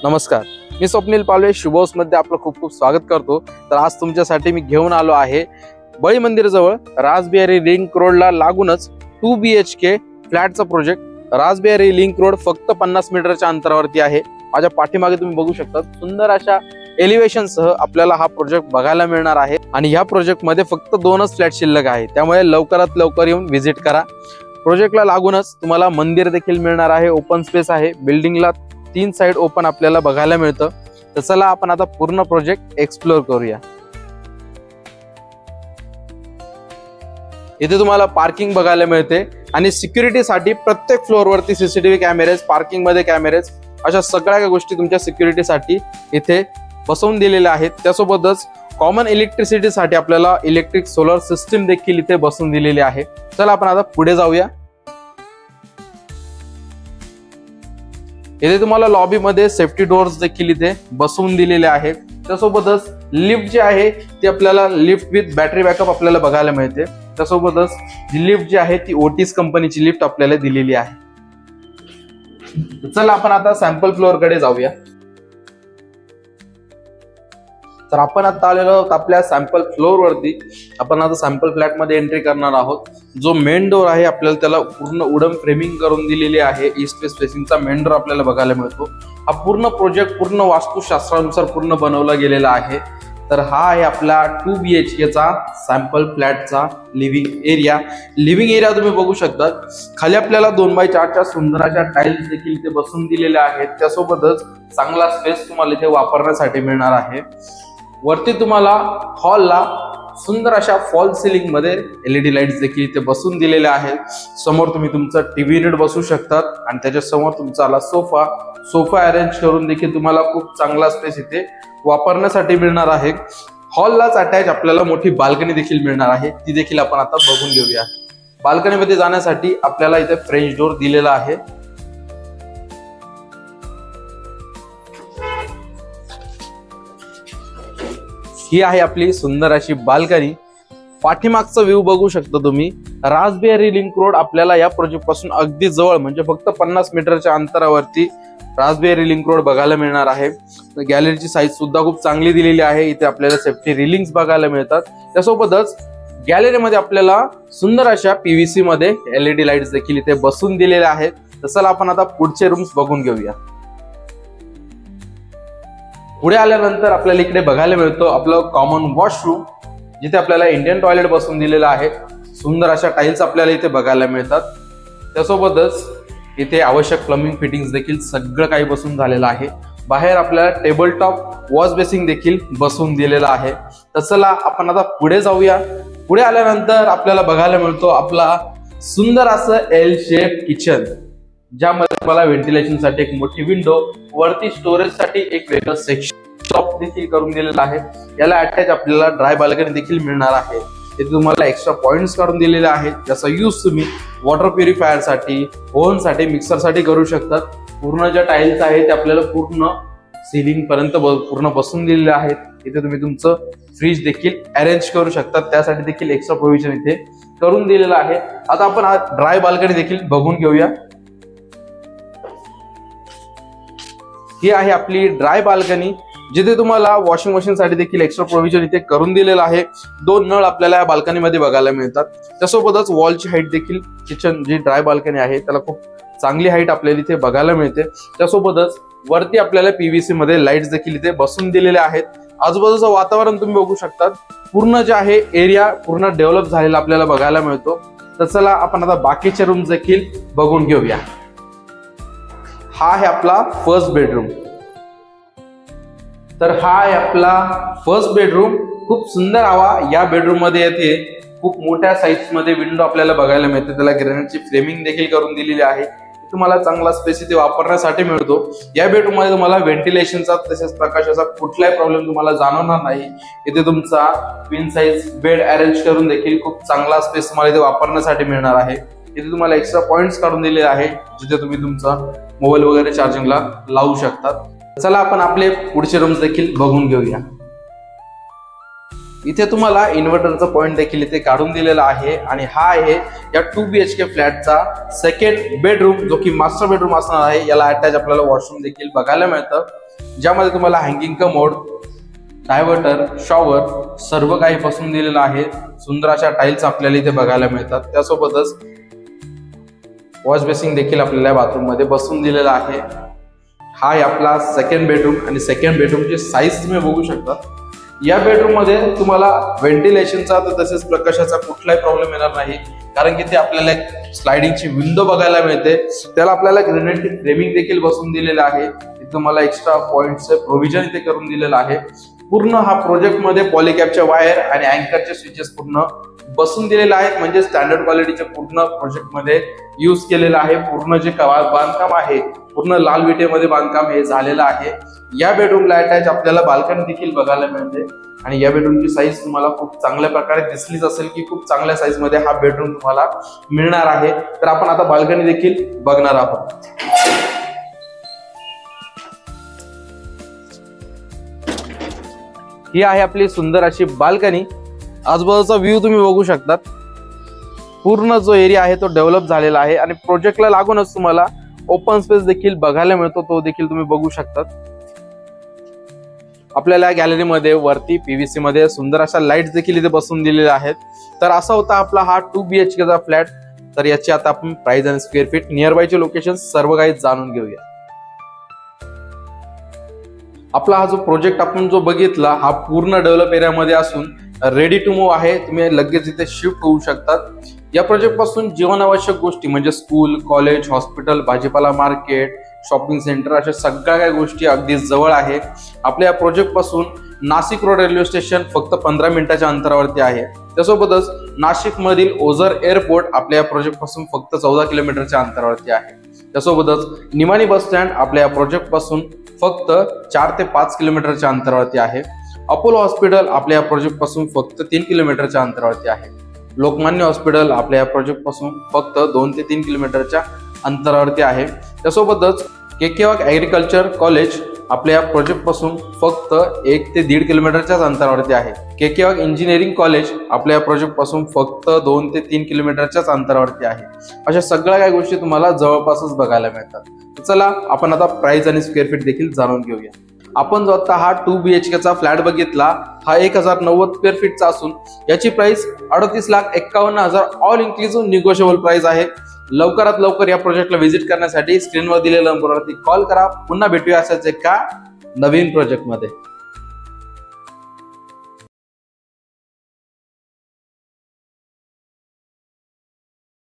नमस्कार, मी स्वप्नील पालवे शुभोस मध्ये आपलं खूप खूप स्वागत करतो। तर आज तुमच्यासाठी मी घेऊन आलो आहे बळी मंदिर जवळ रासबिहारी लिंक रोडला लागूनच 2 BHK फ्लॅटचा प्रोजेक्ट। रासबिहारी लिंक रोड फक्त 50 मीटरच्या अंतरावरती आहे। माझ्या पाठीमागे तुम्ही बघू शकता सुंदर अशा एलिव्हेशन सह आपल्याला हा प्रोजेक्ट बघायला मिळणार आहे आणि ह्या प्रोजेक्ट मध्ये फक्त 2च फ्लॅट शिल्लक आहे, त्यामुळे लवकरात लवकर येऊन व्हिजिट करा। प्रोजेक्टला लागूनच तुम्हाला मंदिर देखील मिळणार आहे, ओपन स्पेस आहे, बिल्डिंगला 3 साइड ओपन आपल्याला बघायला मिळतं। तर चला आपण आता पूर्ण प्रोजेक्ट एक्सप्लोर करूया। इथे तुम्हाला पार्किंग बघायला मिळते आणि सिक्युरिटी साठी प्रत्येक फ्लोअर वरती सीसीटीव्ही कॅमेरेज, पार्किंग मध्ये कॅमेरेज, अशा सगळ्या गोष्टी तुमच्या सिक्युरिटी साठी इथे बसवून दिलेल्या आहेत। त्यासोबतच कॉमन इलेक्ट्रिसिटी साठी आपल्याला इलेक्ट्रिक सोलर सिस्टीम देखील इथे बसवून दिलेली आहे। चला आपण आता पुढे जाऊया। इथे तुम्हाला लॉबी मध्ये सेफ्टी डोअर्स देखील इथे बसवून दिलेले आहेत। त्यासोबतच लिफ्ट जी आहे ती आपल्याला लिफ्ट विथ बॅटरी बॅकअप आपल्याला बघायला मिळते। त्यासोबतच ही लिफ्ट जी आहे ती ओटीस कंपनीची लिफ्ट आपल्याला दिलेली आहे। चला आपण आता सॅम्पल फ्लोअर कडे जाऊया। तर आपण आता आलेलो आहोत आपल्या सॅम्पल फ्लोअर वरती। आपण आता सॅम्पल फ्लॅट मध्ये एंट्री करणार आहोत। जो मेन डोर आहे आपल्याला त्याला पूर्ण वुडन फ्रेमिंग करून दिलेली आहे। ईस्ट वेस्ट फेसिंगचा मेन डोर आपल्याला बघायला मिळतो। हा पूर्ण प्रोजेक्ट पूर्ण वास्तुशास्त्रानुसार पूर्ण बनवला गेलेला आहे। तर हा आहे आपला 2 BHK चा सॅम्पल फ्लॅटचा लिव्हिंग एरिया। लिव्हिंग एरिया तुम्ही बघू शकता, खाली आपल्याला 2x4 च्या सुंदर अशा टाइल्स देखील इथे बसवून दिलेल्या आहेत। त्यासोबतच चांगला स्पेस तुम्हाला इथे वापरण्यासाठी मिळणार आहे। वरती तुम्हाला हॉलला सुंदर अशा फॉल सिलिंग मध्ये LED लाईट्स देखील इथे बसवून दिलेल्या आहेत। समोर तुम्ही तुमचा टीव्ही युनिट बसवू शकतात आणि त्याच्या समोर तुमचा सोफा अरेंज करून देखील तुम्हाला खूप चांगला स्पेस इथे वापरण्यासाठी मिळणार आहे। हॉललाच अटॅच आपल्याला मोठी बाल्कनी देखील मिळणार आहे, ती देखील आपण आता बघून घेऊया। बाल्कनी मध्ये जाण्यासाठी आपल्याला इथे फ्रेंच डोर दिलेला आहे। ही आहे आपली सुंदर अशी बाल्कनी। पाठीमागचा व्ह्यू बघू शकता तुम्ही। रासबिहारी लिंक रोड आपल्याला या प्रोजेक्ट पासून अगदी जवळ म्हणजे फक्त 50 मीटरच्या अंतरावरती रासबिहारी लिंक रोड बघायला मिळणार आहे। गॅलरीची साईज सुद्धा खूप चांगली दिलेली आहे। इथे आपल्याला सेफ्टी रिलिंग्स बघायला मिळतात। त्यासोबतच गॅलरीमध्ये आपल्याला सुंदर अशा PVC मध्ये LED लाईट्स देखील इथे बसवून दिलेल्या आहेत। तसं आपण आता पुढचे रूम्स बघून घेऊया। पुढे आल्यानंतर आपल्याला इकडे बघायला मिळतो आपलं कॉमन वॉशरूम, जिथे आपल्याला इंडियन टॉयलेट बसवून दिलेलं आहे। सुंदर अशा टाइल्स आपल्याला इथे बघायला मिळतात। त्यासोबतच इथे आवश्यक प्लंबिंग फिटिंग्स देखील सगळं काही बसवून झालेलं आहे। बाहेर आपल्याला टेबल टॉप वॉश बेसिंग देखील बसवून दिलेलं आहे। तसं आपण आता पुढे जाऊया। पुढे आल्यानंतर आपल्याला बघायला मिळतो आपला सुंदर असं L शेप किचन, ज्यामध्ये तुम्हाला व्हेंटिलेशन साठी एक मोठी विंडो, वरती स्टोरेज साठी एक वेगळं सेक्शन देखील करून दिलेलं आहे। याला अटॅच आपल्याला ड्राय बाल्कनी देखील मिळणार आहे। इथे तुम्हाला एक्स्ट्रा पॉइंट्स काढून दिलेले आहेत, ज्याचा यूज तुम्ही वॉटर प्युरिफायर साठी, ओव्हन साठी, मिक्सर साठी करू शकतात। पूर्ण ज्या टाइल्स आहेत ते आपल्याला पूर्ण सिलिंग पर्यंत पूर्ण बसवून दिलेले आहेत। इथे तुम्ही तुमचं फ्रीज देखील अरेंज करू शकतात, त्यासाठी देखील एक्स्ट्रा प्रोव्हिजन इथे करून दिलेलं आहे। आता आपण ड्राय बाल्कनी देखील बघून घेऊया। ही आहे आपली ड्राय बाल्कनी, जिथे तुम्हाला वॉशिंग मशीन साठी देखील एक्स्ट्रा प्रोव्हिजन इथे करून दिलेलं आहे। 2 नळ आपल्याला या बाल्कनी मध्ये बघायला मिळतात। त्यासोबतच वॉलची हाईट देखील किचन जी ड्राय बाल्कनी आहे त्याला खूप चांगली हाईट आपल्याला इथे बघायला मिळते। त्यासोबतच वरती आपल्याला PVC मध्ये लाईट्स देखील इथे बसवून दिलेले आहेत। आजूबाजूचं वातावरण तुम्ही बघू शकता, पूर्ण जे आहे एरिया पूर्ण डेव्हलप झालेला आपल्याला बघायला मिळतो। तर चला आपण आता बाकीचे रूम्स देखील बघून घेऊया। हा आहे आपला फर्स्ट बेडरूम। तर हा आहे आपला फर्स्ट बेडरूम। खूप सुंदर हवा या बेडरूम मध्ये येते। खूप मोठ्या साईज मध्ये विंडो आपल्याला बघायला मिळते, त्याला ग्रेनाइटची फ्रेमिंग देखील करून दिलेली आहे। तुम्हाला चांगला स्पेस इथे वापरण्यासाठी मिळतो। या बेडरूम मध्ये तुम्हाला व्हेंटिलेशनचा तसेच प्रकाशाचा कुठलाही प्रॉब्लेम तुम्हाला जाणवणार नाही। इथे तुमचा क्वीन साइज बेड अरेंज करून देखील खूप चांगला स्पेस तुम्हाला इथे वापरण्यासाठी मिळणार आहे। इथे तुम्हाला एक्स्ट्रा पॉइंट्स काढून दिले आहे, जिथे तुम्ही तुमचा मोबाईल वगैरे चार्जिंगला लावू शकतात। चला आपण आपले पुढचे रूम्स देखील बघून घेऊया। इथे तुम्हाला इन्व्हर्टरचा पॉइंट देखील इथे काढून दिलेला आहे आणि हा आहे या 2 BHK फ्लॅटचा सेकंड बेडरूम, जो की मास्टर बेडरूम असणार आहे। याला अटॅच आपल्याला वॉशरूम देखील बघायला मिळतं, ज्यामध्ये तुम्हाला हँगिंग कमोड, डायव्हर्टर, शॉवर सर्व काही बसून दिलेलं आहे। सुंदर अशा टाइल्स आपल्याला इथे बघायला मिळतात। त्यासोबतच वॉश बेसिंग देखील आपल्याला बाथरूम मध्ये बसून दिलेला आहे। हा आहे आपला सेकंड बेडरूम आणि सेकंड बेडरूमची साईज तुम्ही बघू शकता। या बेडरूम मध्ये तुम्हाला व्हेंटिलेशनचा तसेच प्रकाशाचा कुठलाही प्रॉब्लेम येणार नाही, कारण की ते आपल्याला स्लायडिंगची विंडो बघायला मिळते। त्याला आपल्याला ग्रेनाइट फ्रेमिंग देखील बसून दिलेलं आहे। इथे तुम्हाला एक्स्ट्रा पॉइंटचे प्रोव्हिजन इथे करून दिलेलं आहे। पूर्ण हा प्रोजेक्ट मध्ये पॉलिकॅबच्या वायर आणि अँकरचे स्विचेस पूर्ण बसून दिलेले आहेत, म्हणजे स्टँडर्ड क्वालिटीचे पूर्ण प्रोजेक्ट मध्ये यूज केलेलं आहे। पूर्ण जे बांधकाम आहे पूर्ण लाल विटेमध्ये बांधकाम हे झालेलं आहे। या बेडरूमला अटॅच आपल्याला बाल्कनी देखील बघायला मिळते आणि या बेडरूमची साईज तुम्हाला खूप चांगल्या प्रकारे दिसलीच असेल की खूप चांगल्या साईज मध्ये हा बेडरूम तुम्हाला मिळणार आहे। तर आपण आता बाल्कनी देखील बघणार आहोत। ही आहे आपली सुंदर अशी बाल्कनी। आजूबाजूचा व्ह्यू तुम्ही बघू शकता। पूर्ण जो एरिया आहे तो डेव्हलप झालेला आहे आणि प्रोजेक्टला लागूनच तुम्हाला ओपन स्पेस देखील बघायला मिळतो, तो देखील तुम्ही बघू शकता। आपल्याला या गॅलरीमध्ये वरती पीव्हीसी मध्ये सुंदर अशा लाईट्स देखील इथे बसून दिलेल्या आहेत। तर असा होता आपला हा 2 BHK चा फ्लॅट। तर याची आता आपण प्राइस आणि स्क्वेअर फीट, नियर बायचे लोकेशन सर्व काही जाणून घेऊया। आपला हा जो प्रोजेक्ट आपण जो बघितला हा पूर्ण डेव्हलप एरियामध्ये असून रेडी टू मूव्ह आहे। तुम्ही लगेच इथे शिफ्ट होऊ शकतात। या प्रोजेक्ट पासून जीवनावश्यक गोष्टी म्हणजे स्कूल, कॉलेज, हॉस्पिटल, भाजीपाला मार्केट, शॉपिंग सेंटर अशा सगळ्या काही गोष्टी अगदी जवळ आहे। आपल्या या प्रोजेक्ट पासून नाशिक रोड रेल्वे स्टेशन फक्त 15 मिनिटाच्या अंतरावरती आहे। त्यासोबतच नाशिक मधील ओझर एअरपोर्ट आपल्या या प्रोजेक्ट पासून फक्त 14 किलोमीटरच्या अंतरावरती आहे। त्यासोबतच निमाणी बस स्टँड आपल्या या प्रोजेक्ट पासून फक्त 4 ते 5 किलोमीटरच्या अंतरावरती आहे। अपोलो हॉस्पिटल आपल्या या प्रोजेक्ट पासून फक्त 3 किलोमीटरच्या अंतरावरती आहे। लोकमान्य हॉस्पिटल आपल्या या प्रोजेक्ट पासून फक्त 2 ते 3 किलोमीटरच्या अंतरावरती आहे। त्यासोबतच के वाघ ऍग्रिकल्चर कॉलेज आपल्या या प्रोजेक्ट पासून फक्त 1 ते 1.5 किलोमीटरच्याच अंतरावरती आहे। के वाघ इंजिनिअरिंग कॉलेज आपल्या या प्रोजेक्ट पासून फक्त 2 ते 3 किलोमीटरच्याच अंतरावरती आहे। अशा सगळ्या काही गोष्टी तुम्हाला जवळपासच बघायला मिळतात। चला आपण आता प्राइस आणि स्क्वेअर फीट देखील जाणून घेऊया। आपण जो आता हा 2 BHK चा फ्लॅट बघितला हा 1090 स्क्वेअर फीटचा असून याची price 38,51,000 all inclusive negotiable price आहे। लवकरात लवकर या प्रोजेक्टला व्हिजिट करण्यासाठी स्क्रीनवर दिलेल्या नंबरवरती कॉल करा। पुन्हा भेटूया अशाच एका नवीन प्रोजेक्ट मध्ये।